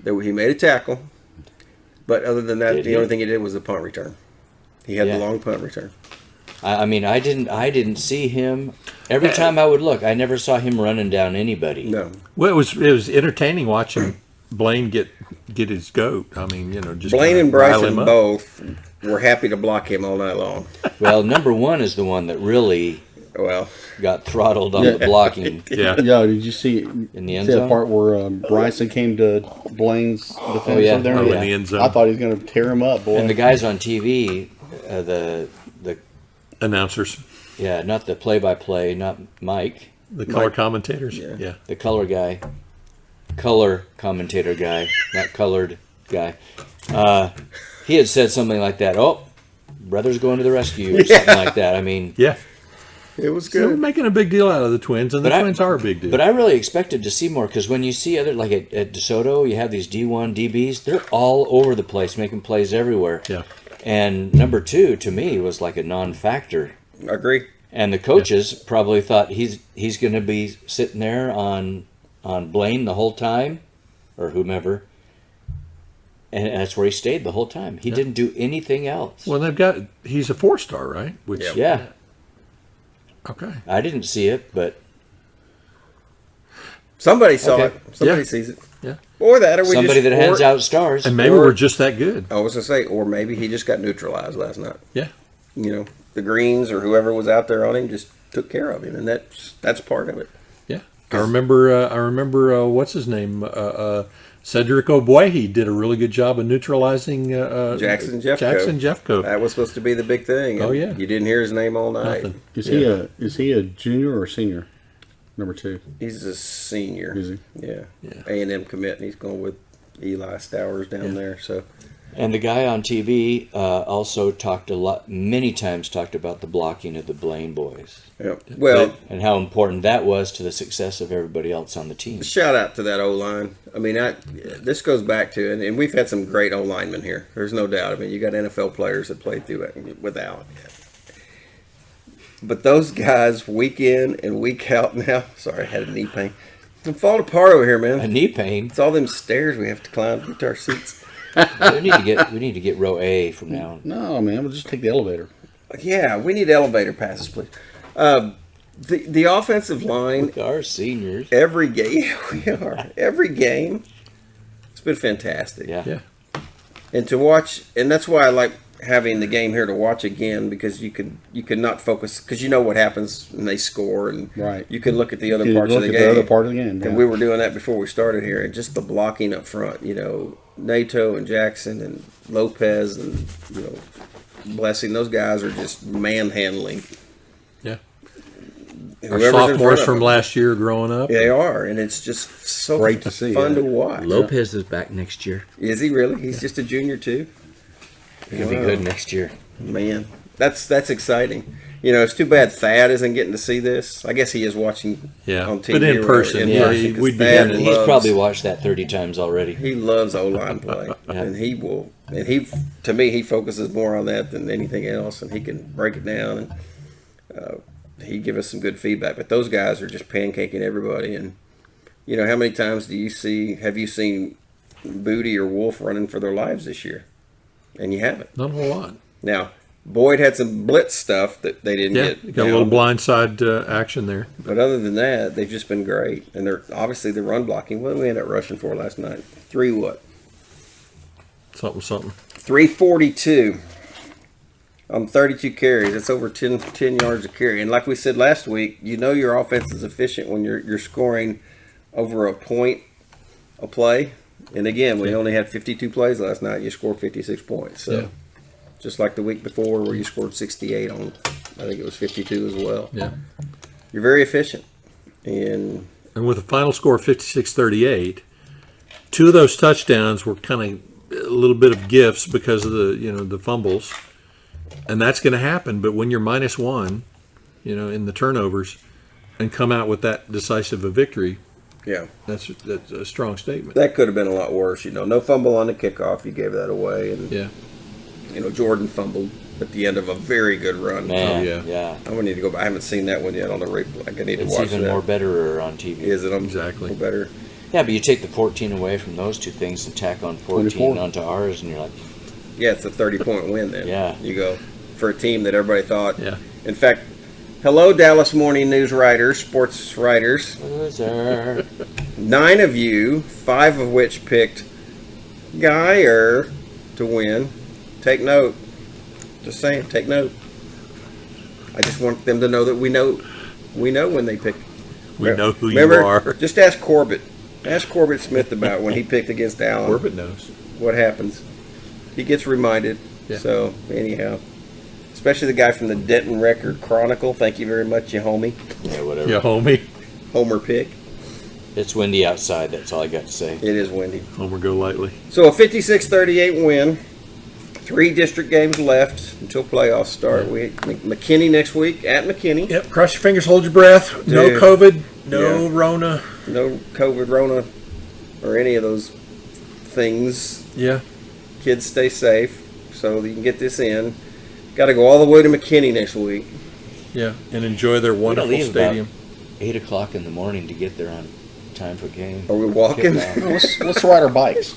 A: he made a tackle. But other than that, the only thing he did was a punt return. He had the long punt return.
D: I mean, I didn't see him. Every time I would look, I never saw him running down anybody.
A: No.
C: Well, it was entertaining watching Blaine get his goat. I mean, just
A: Blaine and
C: rile
A: Bryson
C: him up.
A: both were happy to block him all night long.
D: Well, number 1 is the one that really
A: Well,
D: got throttled on the blocking.
C: Yeah.
B: Yeah, did you see
D: In the end
B: see that
D: zone?
B: part where Bryson came to Blaine's defense
D: yeah.
B: there?
D: Oh,
C: in the end zone.
B: I thought he was going to tear him up, boy.
D: And the guys on TV, the
C: Announcers,
D: not the play-by-play, not Mike,
C: the color commentators. Yeah.
D: the color commentator guy, not colored guy. He had said something like that. Oh, brother's going to the rescue, or something like that. I mean,
C: Yeah.
A: it was
C: They were
A: good.
C: making a big deal out of the Twins, and the Twins are a big deal.
D: but I really expected to see more because when you see other like at DeSoto, you have these D1 DBs. They're all over the place, making plays everywhere.
C: Yeah.
D: And number 2 to me was like a non-factor.
A: I agree.
D: And the coaches probably thought he's going to be sitting there on Blaine the whole time, or whomever. And that's where he stayed the whole time. He didn't do anything else.
C: Well, he's a 4-star, right? Which
D: Yeah.
C: Okay.
D: I didn't see it, but
A: Somebody saw
D: Okay.
A: it. Somebody
C: Yeah.
A: sees it.
C: Yeah.
A: Or that, or we
D: somebody
A: just,
D: that hands
A: or,
D: out stars.
C: And maybe
A: Or-
C: we're just that good.
A: I was gonna say, or maybe he just got neutralized last night.
C: Yeah.
A: You know, the Greens or whoever was out there on him just took care of him, and that's part of it.
C: Yeah. I remember. What's his name? Cedric Ogbuehi did a really good job of neutralizing
A: Jackson Jeffcoat.
C: Jackson Jeffcoat.
A: That was supposed to be the big thing.
C: Oh,
A: and
C: yeah.
A: You didn't hear his name all night.
C: Nothing.
B: Is he a junior or senior? Number 2.
A: He's a senior.
B: Is he?
A: Yeah.
C: Yeah.
A: A&M commit, and he's going with Eli Stowers down there. So
D: And the guy on TV also many times talked about the blocking of the Blaine boys
A: yeah. Well,
D: and how important that was to the success of everybody else on the team.
A: shout out to that O-line. I mean, this goes back to, and we've had some great O-linemen here. There's no doubt. I mean, you got NFL players that played through it without. But those guys, week in and week out now, sorry, I had a knee pain. I'm falling apart over here, man.
D: A knee pain.
A: It's all them stairs we have to climb to get to our seats.
D: we need to get row A from now on.
B: No, man. We'll just take the elevator.
A: Yeah, we need elevator passes, please. The offensive line,
D: Our seniors.
A: every game, we are. Every game, it's been fantastic.
D: Yeah.
C: Yeah.
A: And to watch, and that's why I like having the game here to watch again, because you can not focus, because you know what happens when they score, and
B: Right.
A: you can look at the other
B: You
A: parts of
B: look
A: the
B: at
A: game.
B: the other part of the game.
A: And we were doing that before we started here, and just the blocking up front, you know, Nato and Jackson and Lopez and, you know, Blessing, those guys are just manhandling.
C: Yeah. Our
A: whoever's in front
C: sophomores
A: of
C: from
A: them.
C: last year growing up.
A: They are, and it's just so
B: Great to see,
A: fun
B: yeah.
A: to watch.
D: Lopez is back next year.
A: Is he really? He's just a junior too?
D: He'll be good next year.
A: Man, that's exciting. You know, it's too bad Thad isn't getting to see this. I guess he is watching
C: Yeah.
A: on TV.
C: But in
A: or
C: person,
A: whatever.
C: yeah,
A: 'cause
C: we'd be
A: Thad
C: getting it.
D: He's
A: loves-
D: probably watched that 30 times already.
A: He loves O-line play,
D: Yeah.
A: and he will. And to me, he focuses more on that than anything else, and he can break it down, and he give us some good feedback. But those guys are just pancaking everybody, and you know, how many times have you seen Booty or Wolf running for their lives this year? And you haven't.
C: Not a whole lot.
A: Now, Boyd had some blitz stuff that they didn't
C: Yeah.
A: get.
C: Got a
A: now.
C: little blindside action there.
A: But other than that, they've just been great. And they're obviously the run blocking. What did we end up rushing for last night?
C: Something.
A: 342 on 32 carries. That's over 10 yards a carry. And like we said last week, you know your offense is efficient when you're scoring over a point a play. And again, we only had 52 plays last night. You scored 56 points. So
C: Yeah.
A: just like the week before where you scored 68 on, I think it was 52 as well.
C: Yeah.
A: You're very efficient. And
C: And with a final score of 56-38, 2 of those touchdowns were kind of a little bit of gifts because of the fumbles. And that's going to happen. But when you're -1, in the turnovers, and come out with that decisive a victory,
A: yeah,
C: that's a strong statement.
A: that could have been a lot worse. No fumble on the kickoff. You gave that away. And,
C: Yeah.
A: Jordan fumbled at the end of a very good run.
D: Man,
C: yeah.
D: yeah.
A: I would need to go back. I haven't seen that one yet on the replay. I need to
D: It's
A: watch
D: even
A: that.
D: more better on TV.
A: Is it?
C: Exactly.
A: Better.
D: Yeah, but you take the 14 away from those two things and tack on 14
B: 24.
D: onto ours, and you're like,
A: Yeah, it's a 30-point win then.
D: Yeah.
A: You go for a team that everybody thought.
C: Yeah.
A: In fact, hello, Dallas Morning News writers, sports writers.
D: loser.
A: 9 of you, 5 of which picked Guyer to win. Take note. Just saying, take note. I just want them to know that we know when they pick.
C: We know who
A: Remember,
C: you are.
A: Just ask Corbett. Ask Corbett Smith about when he picked against Allen.
C: Corbett knows.
A: What happens. He gets reminded.
C: Yeah.
A: So, anyhow. Especially the guy from the Denton Record Chronicle. Thank you very much, you homie.
D: Yeah, whatever.
C: Yeah, homie.
A: Homer pick.
D: It's windy outside, that's all I got to say.
A: It is windy.
C: Homer go lightly.
A: So, a 56-38 win. 3 district games left until playoffs start. We McKinney next week at McKinney.
C: Yep. Cross your fingers, hold your breath. No
A: Dude.
C: COVID, no
A: Yeah.
C: Rona.
A: No COVID, Rona, or any of those things.
C: Yeah.
A: Kids stay safe so that you can get this in. Got to go all the way to McKinney next week.
C: Yeah. And enjoy their wonderful
D: leave about-
C: stadium.
D: 8 o'clock in the morning to get there on time for game.
A: Are we walking?
D: Kickoff.
B: Let's ride our bikes.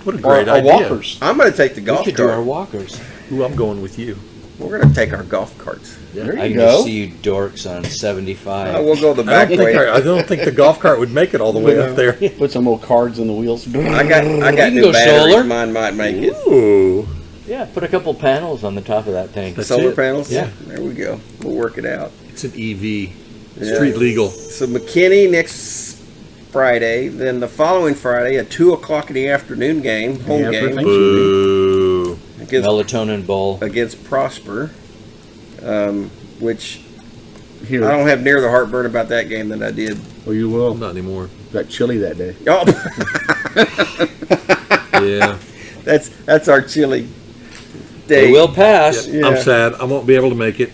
C: What a great
B: Our
C: idea.
B: walkers.
A: I'm going to take the
D: We
A: golf
D: could do our
A: cart.
D: walkers.
C: Ooh, I'm going with you.
A: We're going to take our golf carts.
B: There
D: I
B: you
D: can
B: go.
D: just see you dorks on 75.
A: We'll go the back way.
C: I don't think the golf cart would make it all the way up there.
B: Put some little cards in the wheels.
A: I got
D: can
A: new
D: go
A: batteries.
D: solar.
A: Mine might make it.
C: Ooh.
D: Yeah, put a couple panels on the top of that thing.
C: That's
A: Solar
C: it.
A: panels?
D: Yeah.
A: There we go. We'll work it out.
C: It's an EV.
A: Yeah.
C: Street legal.
A: So McKinney next Friday. Then the following Friday, a 2 o'clock in the afternoon game, home
B: Yeah,
A: game,
B: perfect.
C: Boo.
A: against,
D: Melatonin bowl.
A: against Prosper, which
B: Here.
A: I don't have near the heartburn about that game that I did.
B: Oh, you will.
C: Not anymore.
B: Got chilly that day.
A: Oh,
C: Yeah.
A: that's our chili
D: They
A: day.
D: will pass.
A: Yeah.
C: I'm sad. I won't be able to make it.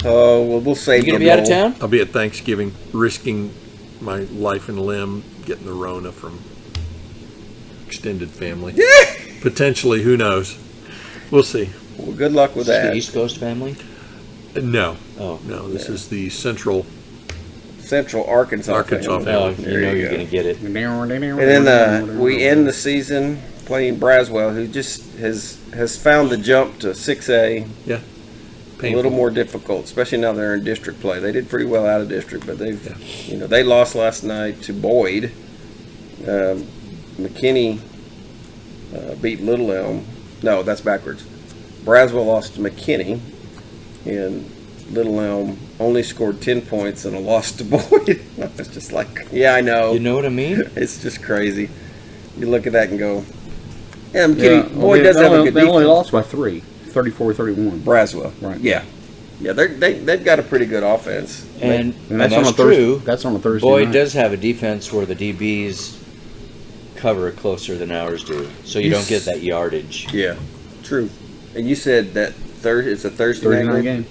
A: Oh, well, we'll save
D: You gonna
A: the
D: be out of
A: bowl.
D: town?
C: I'll be at Thanksgiving, risking my life and limb, getting the Rona from extended family. Potentially, who knows? We'll see.
A: Well, good luck with
D: Is this the
A: that.
D: East Coast family?
C: No,
D: Oh.
C: no. This is the Central.
A: Central Arkansas.
C: Arkansas
A: family.
D: No,
C: family.
D: you know
A: There you
D: you're
A: go.
D: going to get it.
A: And then we end the season playing Braswell, who just has found the jump to 6A
C: Yeah.
A: a
C: Painful.
A: little more difficult, especially now they're in district play. They did pretty well out of district, but they lost last night to Boyd. McKinney beat Little Elm. No, that's backwards. Braswell lost to McKinney, and Little Elm only scored 10 points and a loss to Boyd. It's just like, yeah, I know.
D: You know what I mean?
A: It's just crazy. You look at that and go, yeah, I'm
B: Yeah,
A: kidding. Boyd does have a good
B: They only
A: defense.
B: lost by 3, 34-31.
A: Braswell.
B: Right.
A: Yeah. Yeah, they've got a pretty good offense.
D: And
B: that's
D: that's
B: on a Thursday.
D: true.
B: That's on a Thursday
D: Boyd
B: night.
D: does have a defense where the DBs cover it closer than ours do, so you
A: You
D: don't get that yardage.
A: Yeah, true. And you said that it's a Thursday,
B: Thursday
A: night
B: night
A: game
B: game.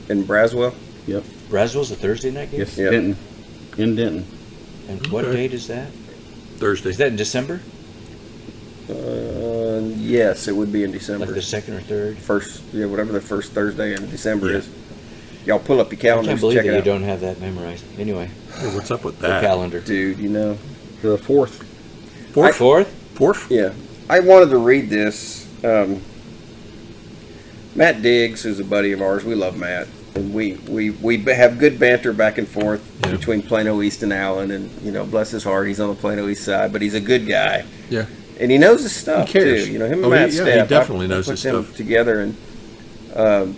A: in Braswell?
B: Yep.
D: Braswell's a Thursday night game?
B: Yes.
A: Yep.
B: Denton. In Denton.
D: And what
C: Okay.
D: date is that?
C: Thursday.
D: Is that in December?
A: Yes, it would be in December.
D: Like the second or third?
A: First, yeah, whatever the first Thursday in December
C: Yeah.
A: is. Y'all pull up your
D: I
A: calendars,
D: can't believe
A: check
D: that
A: it
D: you
A: out.
D: don't have that memorized. Anyway,
C: Hey, what's up with
D: the
C: that?
D: calendar.
A: Dude, you know.
B: The 4th.
C: Fourth?
D: Fourth?
C: Fourth?
A: Yeah, I wanted to read this. Matt Diggs, who's a buddy of ours, we love Matt, and we have good banter back and forth
C: Yeah.
A: between Plano East and Allen, and bless his heart, he's on the Plano East side, but he's a good guy,
C: Yeah.
A: and he knows his stuff
C: He cares.
A: too. Him and
C: Oh, he-
A: Matt's
C: yeah, he
A: staff,
C: definitely
A: I
C: knows
A: put
C: his
A: them
C: stuff.
A: together, and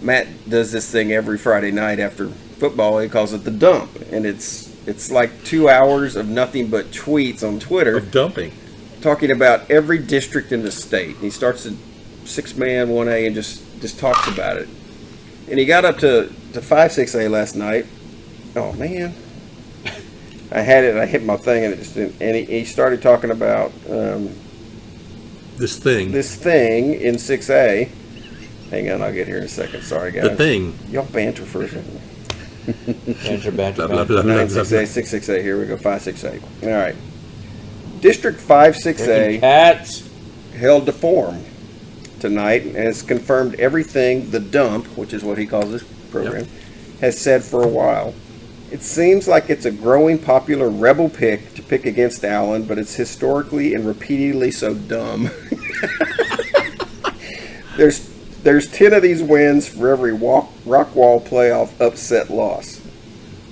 A: Matt does this thing every Friday night after football. He calls it the dump, and it's like 2 hours of nothing but tweets on Twitter.
C: Of dumping.
A: Talking about every district in the state. He starts at 6-man, 1A, and just talks about it. And he got up to 5-6A last night. Oh, man. I had it, I hit my thing, and it just didn't. And he started talking about
C: This thing.
A: this thing in 6A. Hang on, I'll get here in a second. Sorry, guys.
C: The thing.
A: Y'all banter for a second.
D: Banter, banter,
C: Blah, blah,
D: banter.
C: blah, blah,
A: 9-6A, 6-6A. Here we go, 5-6A. All right. District 5-6A
D: Cats.
A: held to form tonight and has confirmed everything the dump, which is what he calls this program, has said for a while. It seems like it's a growing popular rebel pick to pick against Allen, but it's historically and repeatedly so dumb. There's 10 of these wins for every Rockwall playoff upset loss.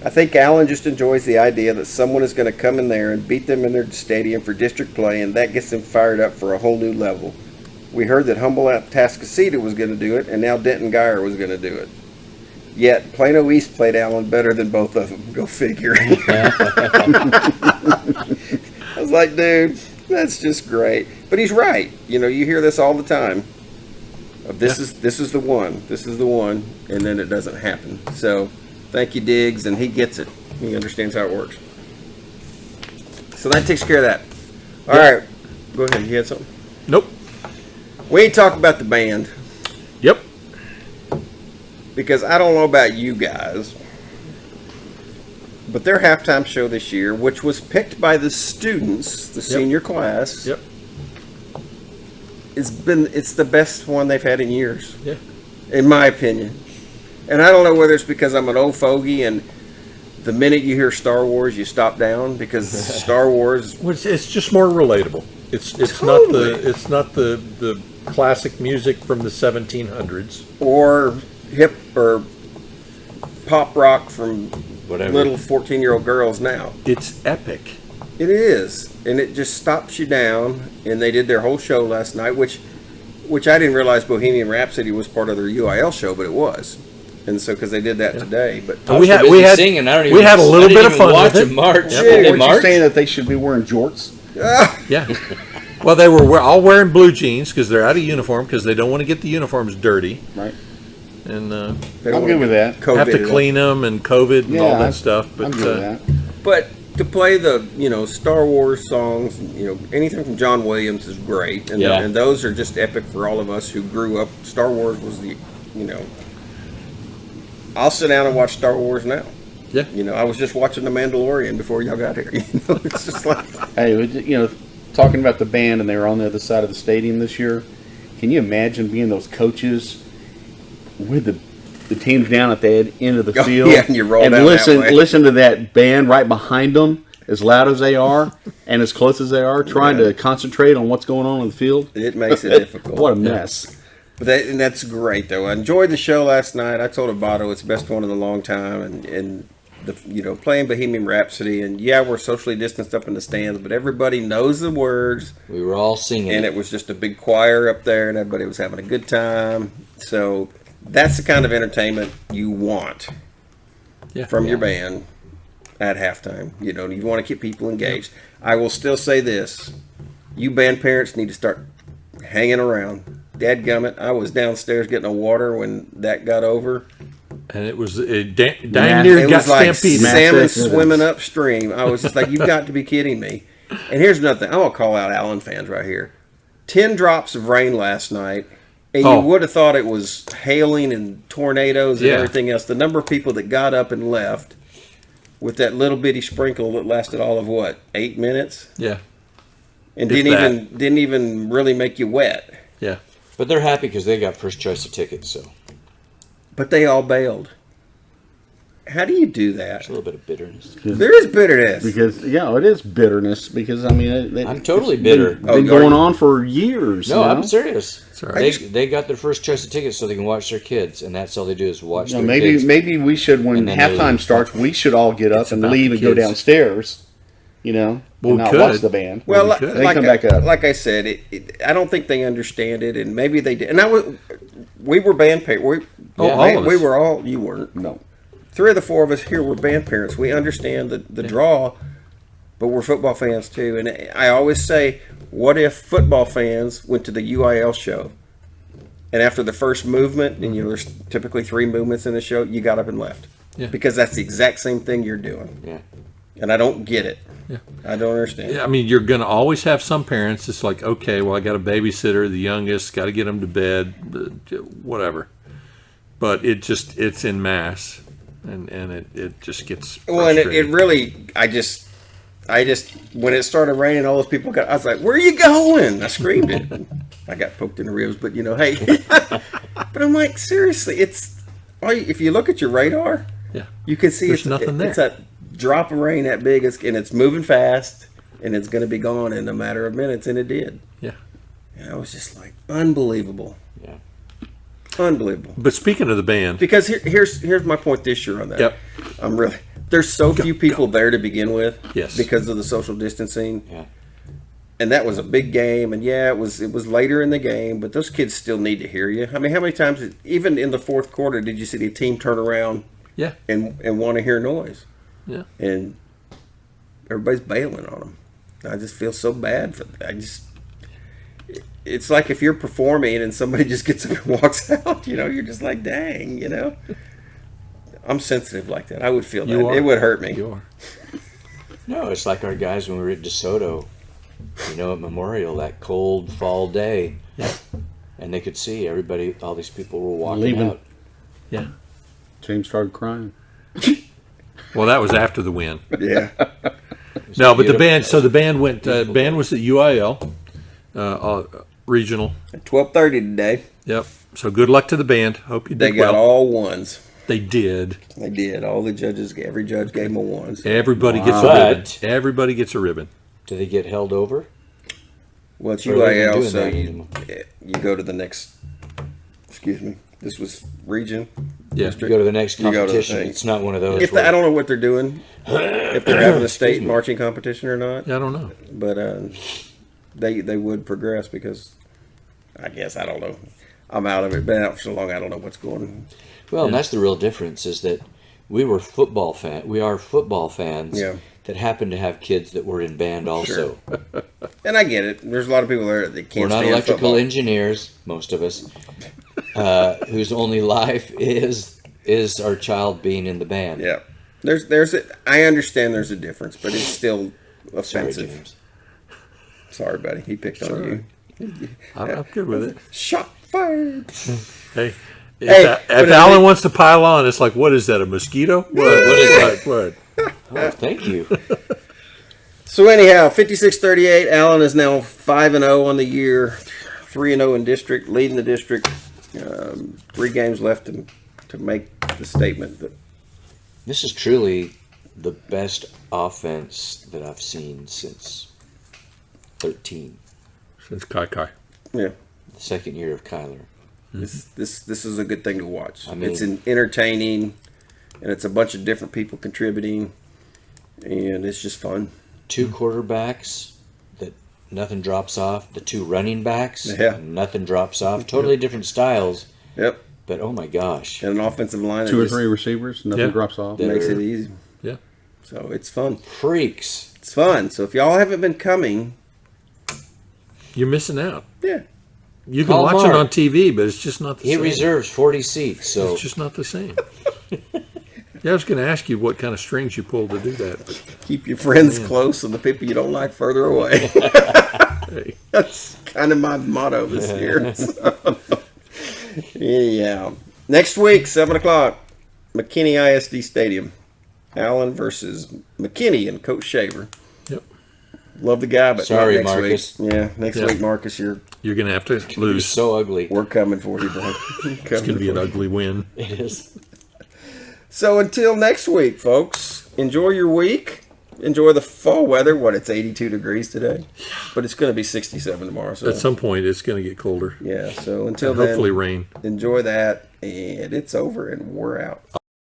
A: I think Allen just enjoys the idea that someone is going to come in there and beat them in their stadium for district play, and that gets them fired up for a whole new level. We heard that Humboldt-Tascasita was going to do it, and now Denton Guyer was going to do it. Yet, Plano East played Allen better than both of them. Go figure. I was like, dude, that's just great. But he's right. You hear this all the time. This is the one. This is the one, and then it doesn't happen. So, thank you, Diggs, and he gets it. He understands how it works. So that takes care of that. All right, go ahead. You had something?
C: Nope.
A: We ain't talking about the band
C: Yep.
A: because I don't know about you guys, but their halftime show this year, which was picked by the students, the senior class,
C: Yep.
A: it's the best one they've had in years.
C: Yeah.
A: In my opinion. And I don't know whether it's because I'm an old fogey and the minute you hear Star Wars, you stop down because Star Wars.
C: It's just more relatable. It's
A: Totally.
C: not the classic music from the 1700s.
A: Or hip or pop rock from
D: Whatever.
A: little 14-year-old girls now.
C: It's epic.
A: It is, and it just stops you down. And they did their whole show last night, which I didn't realize Bohemian Rhapsody was part of their UIL show, but it was. And so, because they did that today, but
D: I was so busy singing. I don't even.
C: We had a little bit of fun
D: watch
C: with
D: them
C: it.
D: march.
B: Yeah,
D: Did they
B: weren't you
D: march?
B: saying that they should be wearing jorts?
C: Yeah. Well, they were all wearing blue jeans because they're out of uniform because they don't want to get the uniforms dirty
B: Right.
C: and
A: they
B: I'm
A: don't
B: good with that.
A: COVID
C: have to
A: it up.
C: clean them and COVID and all
B: Yeah,
C: that stuff. But
B: I'm good with that.
A: But to play the Star Wars songs, anything from John Williams is great, and
D: Yeah.
A: and those are just epic for all of us who grew up. Star Wars was I'll sit down and watch Star Wars now.
C: Yeah.
A: I was just watching The Mandalorian before y'all got here. It's just like
B: Hey, talking about the band, and they were on the other side of the stadium this year. Can you imagine being those coaches with the teams down at the end of the
A: Oh,
B: field?
A: yeah, and you roll
B: and
A: down that way.
B: listen to that band right behind them, as loud as they are and as close as they are, trying to concentrate on what's going on in the field.
A: it makes it difficult.
B: What a mess.
A: But that's great though. I enjoyed the show last night. I told Abato it's the best one in a long time, and playing Bohemian Rhapsody, and we're socially distanced up in the stands, but everybody knows the words.
D: We were all singing.
A: And it was just a big choir up there, and everybody was having a good time. So that's the kind of entertainment you want from your band at halftime. You want to keep people engaged. I will still say this: you band parents need to start hanging around. Dadgummit, I was downstairs getting a water when that got over.
C: and it was dang near
A: It
C: got
A: was like
C: stampeded.
A: salmon
B: Mass exodus.
A: swimming upstream. I was just like, you've got to be kidding me. And here's another thing. I'm going to call out Allen fans right here. 10 drops of rain last night, and you would have thought it was hailing and tornadoes and everything else. The number of people that got up and left with that little bitty sprinkle that lasted all of 8 minutes?
C: Yeah.
A: And
C: If
A: didn't even really make you wet.
C: Yeah.
D: But they're happy because they got first choice of tickets, so
A: But they all bailed. How do you do that?
D: there's a little bit of bitterness.
A: There is bitterness.
B: Because it is bitterness. Because
D: I'm totally
B: it's
D: bitter.
B: Been going on for years.
D: No, I'm serious.
C: Sorry.
D: They got their first choice of tickets so they can watch their kids, and that's all they do is watch their
B: maybe
D: kids.
B: maybe we should, when
D: And then
B: halftime
D: they-
B: starts, we should all get up and
C: about
B: leave
C: the
B: and go
C: kids.
B: downstairs. And
C: Well,
B: not
C: we
B: watch
C: could.
B: the band.
A: Well,
C: we could.
B: They come back up.
A: like I said, I don't think they understand it, and maybe they did. And we were band parents.
C: all of
A: We
C: us.
A: were all. You weren't.
B: No.
A: 3 of the 4 of us here were band parents. We understand the draw, but we're football fans too. And I always say, what if football fans went to the UIL show, and after the first movement, and there's typically 3 movements in the show, you got up and left, because that's the exact same thing you're doing.
D: Yeah.
A: And I don't get it.
C: Yeah.
A: I don't understand.
C: I mean, you're going to always have some parents. It's like, okay, well, I got a babysitter, the youngest, got to get them to bed, whatever. But it's in mass, and it just gets
A: Well, and it
C: frustrating.
A: really, I just, when it started raining, all those people I was like, where are you going? I screamed it. I got poked in the ribs, but hey. But I'm like, seriously, if you look at your radar, you can see
C: There's nothing there.
A: It's a drop of rain that big, and it's moving fast, and it's going to be gone in a matter of minutes, and it did.
C: Yeah.
A: And I was just like, unbelievable.
D: Yeah.
A: Unbelievable.
C: But speaking of the band,
A: Because here's my point this year on that.
C: Yep.
A: There's so few people there to begin with.
C: Yes.
A: Because of the social distancing.
D: Yeah.
A: And that was a big game, and it was later in the game, but those kids still need to hear you. I mean, how many times, even in the fourth quarter, did you see the team turn around
C: yeah,
A: and want to hear noise?
C: yeah.
A: And everybody's bailing on them. I just feel so bad for them. It's like if you're performing and somebody just gets up and walks out, you're just like, dang, I'm sensitive like that. I would feel that.
C: You are.
A: It would hurt me.
C: You are.
D: No, it's like our guys when we were at DeSoto, at Memorial, that cold fall day.
C: Yeah.
D: And they could see everybody, all these people were walking
B: Leaving.
D: out.
C: Yeah.
B: James started crying.
C: Well, that was after the win.
A: Yeah.
C: No, but the
D: beautiful.
C: band. So the band went. Band was at UIL, regional.
A: At 12:30 today,
C: Yep. So good luck to the band. Hope you
A: they
C: did
A: got
C: well.
A: all ones.
C: They did.
A: They did. All the judges, every judge gave them a 1. So.
C: Everybody gets a
D: But-
C: ribbon. Everybody gets a ribbon.
D: Do they get held over?
A: Well, it's
D: Or are they
A: UIL,
D: doing
A: so
D: that
A: you
D: anymore?
A: go to the next. Excuse me. This was region.
C: Yeah.
D: You go to the next
A: You go to the
D: competition.
A: thing.
D: It's not one of those.
A: If
D: where-
A: I don't know what they're doing, if they're having a state marching competition or not,
C: I don't know.
A: but they would progress because I guess I don't know. I'm out of it. Been out for so long, I don't know what's going on.
D: Well, and that's the real difference is that we are football fans
A: Yeah.
D: that happen to have kids that were in band also.
A: And I get it. There's a lot of people there that can't
D: We're not
A: stand
D: electrical
A: football.
D: engineers, most of us, whose only life is our child being in the band.
A: Yeah. I understand there's a difference, but it's still
D: Sorry,
A: offensive.
D: James.
A: Sorry, buddy. He picked on you.
C: I'm good with it.
A: Shot fired.
C: Hey,
A: Hey,
C: if
A: but
C: Alan wants to pile on, it's like, what is that? A mosquito? What is that? What?
D: Oh, thank you.
A: So anyhow, 56-38. Allen is now 5-0 on the year, 3-0 in district, leading the district. 3 games left to make the statement. But
D: This is truly the best offense that I've seen since 13,
C: Since Kai.
A: yeah,
D: the second year of Kyler.
A: this is a good thing to watch.
D: I mean-
A: it's entertaining, and it's a bunch of different people contributing, and it's just fun.
D: 2 quarterbacks that nothing drops off. The 2 running backs,
A: Yeah.
D: nothing drops off. Totally different styles,
A: Yep,
D: but oh my gosh.
A: and an offensive line that
B: 2 or
A: just
B: 3 receivers, nothing
C: Yeah.
B: drops off.
D: Yeah.
A: makes it easy.
C: Yeah.
A: So it's fun.
D: Freaks.
A: It's fun. So if y'all haven't been coming,
C: You're missing out.
A: yeah,
C: You can
D: Call
C: watch it
D: Mark.
C: on TV, but it's just not the
D: He
C: same.
D: reserves 40 seats, so
C: It's just not the same. Yeah, I was going to ask you what kind of strings you pulled to do that. But
A: keep your friends close and the people you don't like further away.
C: hey,
A: That's kind of my motto this year. So. Yeah. Next week, 7 o'clock, McKinney ISD Stadium. Allen versus McKinney and Coach Shaver.
C: yep.
A: Love the guy, but
D: Sorry,
A: not next
D: Marcus.
A: week. Yeah, next
C: Yeah.
A: week, Marcus,
C: You're going to have to
D: he's
C: lose.
D: so ugly.
A: we're coming for you, bro.
C: It's going to be an ugly win.
D: It is.
A: So until next week, folks, enjoy your week. Enjoy the fall weather. It's 82 degrees today, but it's going to be 67 tomorrow. So
C: At some point, it's going to get colder.
A: yeah. So until
C: And
A: then,
C: hopefully rain.
A: enjoy that, and it's over, and we're out.